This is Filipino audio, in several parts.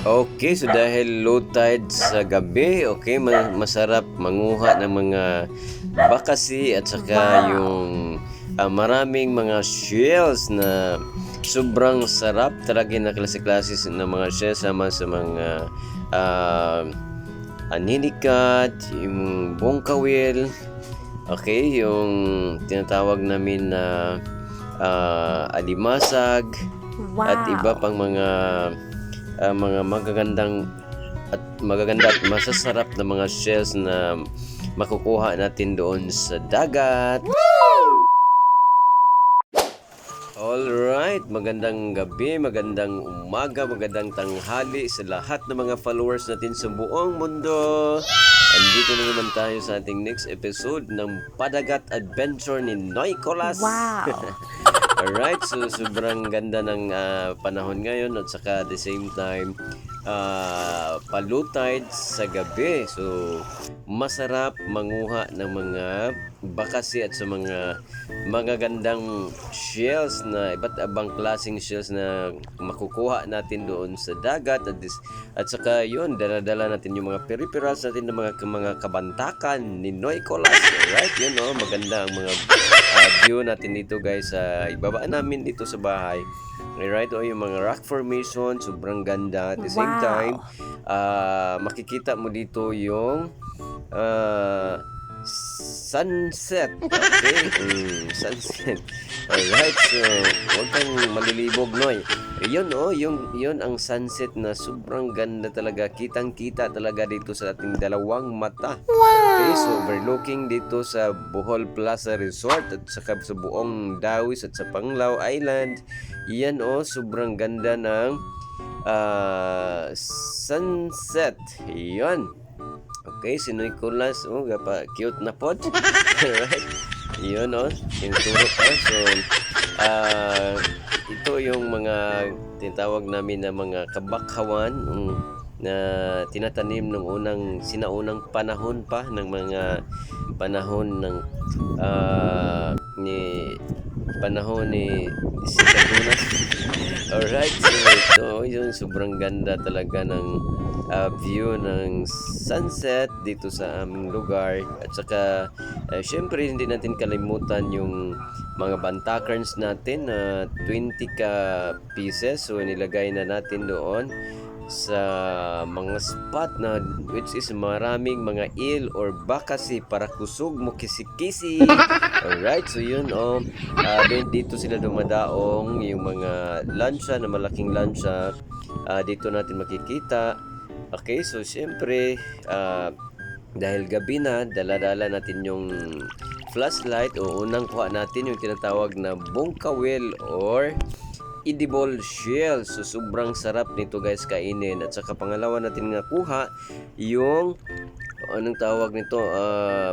Okay, so dahil low tide sa gabi, okay, masarap manguha ng mga bakasi at saka yung maraming mga shells na sobrang sarap talaga na klase-klase ng mga shells sama sa mga uh, aninikat, yung bongkawil, okay, yung tinatawag namin na alimasag at iba pang mga magaganda at masasarap na mga shells na makukuha natin doon sa dagat. Alright, magandang gabi, magandang umaga, magandang tanghali sa lahat ng mga followers natin sa buong mundo. Andito na naman tayo sa ating next episode ng Padagat Adventure ni Nicolas. Alright, so sobrang ganda ng panahon ngayon at saka at the same time low tide sa gabi. So masarap manguha ng mga bakasi at sa mga magagandang shells na iba't ibang klaseng shells na makukuha natin doon sa dagat at saka yun, dala-dala natin yung mga peripherals natin ng mga kabantakan ni Nicolas. Right, yun maganda ang mga view natin dito guys. Ibaba namin dito sa bahay. Right, yung mga rock formation, sobrang ganda. At the same time, makikita mo dito yung sunset. Okay? Sunset. Alright, so huwag kang malilibog, Noy. Yun ang sunset na sobrang ganda talaga. Kitang-kita talaga dito sa ating dalawang mata. Okay, so overlooking dito sa Bohol Plaza Resort at saka sa buong Dawis at sa Panglao Island. Yan sobrang ganda ng sunset. Yan. Okay, si Nicolas, cute na pod. Alright. Yun, tinuturo pa. So, ito yung mga tinatawag namin na mga kabakhawan na tinatanim ng sinaunang panahon pa ng mga panahon ng panahon ni Sikadunas. Alright, so ito yung sobrang ganda talaga ng view ng sunset dito sa aming lugar at saka syempre hindi natin kalimutan yung mga bantakarns natin na 20 ka pieces, so nilagay na natin doon sa mga spot na which is maraming mga eel or bakasi para kusog mo kisi-kisi. Alright, so yun dito sila dumadaong yung mga lancha na malaking lancha, dito natin makikita. Okay, so syempre dahil gabi na, dala-dala natin yung flashlight o unang kuha natin yung tinatawag na bongkawil or edible shell. So sobrang sarap nito guys kainin. At saka pangalawa natin nga kuha yung anong tawag nito,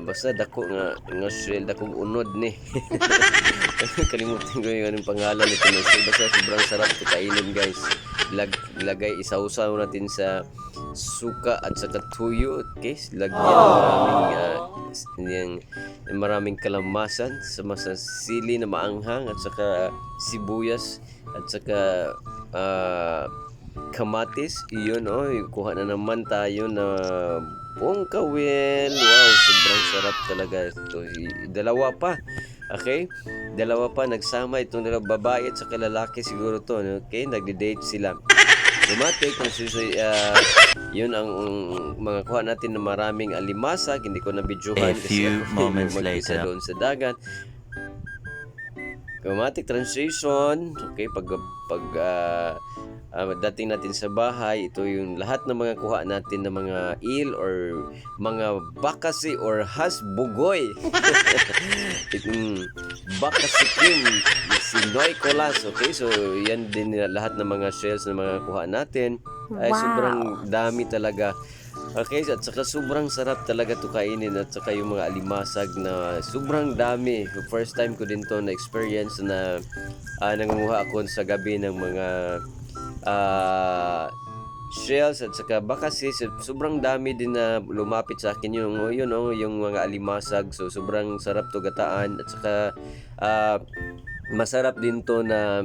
basta dako nga shell, dakong unod ni. Kalimutan ko yung anong pangalan nito na shell. Basta sobrang sarap ito kainin guys. Lagay isausaw natin sa suka at saka tuyo. Okay, lagyan maraming kalamasan sa sili na maanghang at saka sibuyas at saka kamatis. Iyon kuha na naman tayo na bongkawil. Wow, sobrang sarap talaga ito. Dalawa pa. Okay? Dalawa pa nagsama itong dalawang babae at saka lalaki siguro to. Okay? Nagde-date sila. Automatic yun ang mga kuha natin na maraming alimasag. Hindi ko na videohan kasi moments later doon sa dagat. Automatic translation. Okay, pag dating natin sa bahay, ito yung lahat ng mga kuha natin ng mga eel or mga bakasi or hasbugoy. Bakasi cream si Nicolas. Okay, so yan din lahat ng mga shells na mga kuha natin. Ay sobrang dami talaga. Okay, at saka sobrang sarap talaga to kainin at saka yung mga alimasag na sobrang dami. First time ko din to na experience na nangunguha ako sa gabi ng mga shells at saka bakasi. Sobrang dami din na lumapit sa akin yung mga alimasag. So sobrang sarap to gataan at saka masarap din to na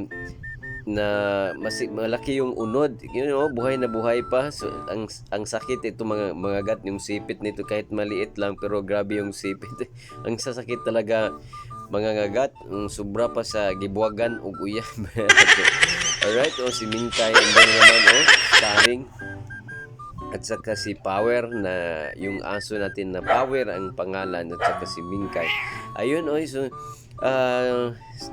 na malaki yung unod, buhay na buhay pa. So ang sakit ito, mga gat, yung sipit nito kahit maliit lang pero grabe yung sipit. Ang sasakit talaga mga ngagat, sobra pa sa gibuwagan ug uyab. Alright, si Mingkay and then naman starring at saka si Power, na yung aso natin na Power ang pangalan, at saka si Mingkay. Ayun, so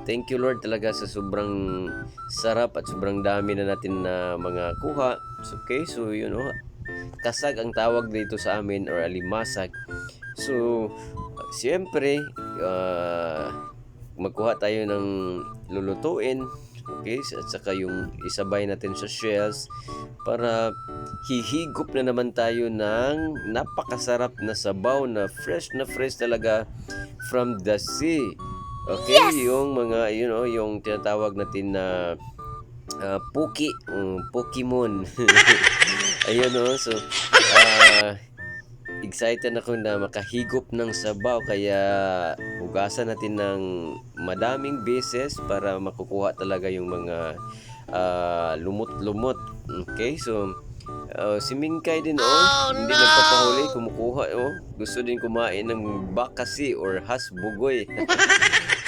thank you Lord talaga sa sobrang sarap at sobrang dami na natin na mga kuha. Okay, so kasag ang tawag dito sa amin, or alimasag. So siyempre magkuha tayo ng lulutuin. Okay, at saka yung isabay natin sa shells para hihigop na naman tayo ng napakasarap na sabaw na fresh talaga from the sea. Okay, yes! Yung mga yung tinatawag natin na Pokemon. Ayun, so excited ako na makahigop ng sabaw, kaya hugasan natin ng madaming beses para makukuha talaga yung mga lumot-lumot. Okay, so si Mingkay din hindi nagpapahuli, kumukuha gusto din kumain ng bakasi or hasbugoy.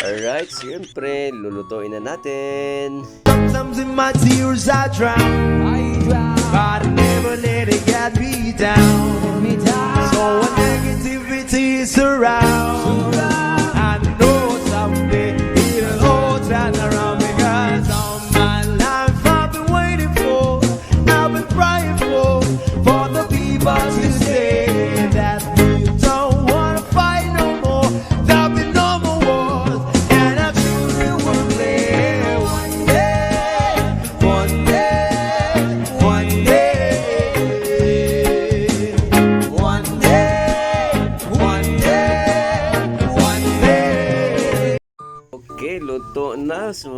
Alright, siyempre lulutuin na natin. Sometimes in my tears I drown, but I never let it get me down. So when negativity is around, I know someday it'll all turn around, because all my life I've been waiting for, I've been praying for the people to say that we don't wanna fight no more, there'll be no more wars, and our children will play one day, one day, one day, one day, one day, one day. Okay, luto na. So,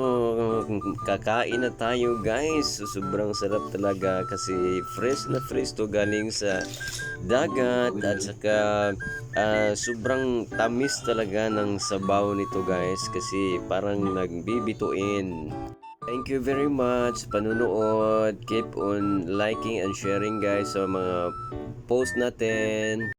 kakain na tayo guys. So, sobrang sarap talaga kasi fresh na fresh to, galing sa dagat, at saka sobrang tamis talaga ng sabaw nito guys, kasi parang nagbibituin. Thank you very much sa panunood. Keep on liking and sharing guys sa mga post natin.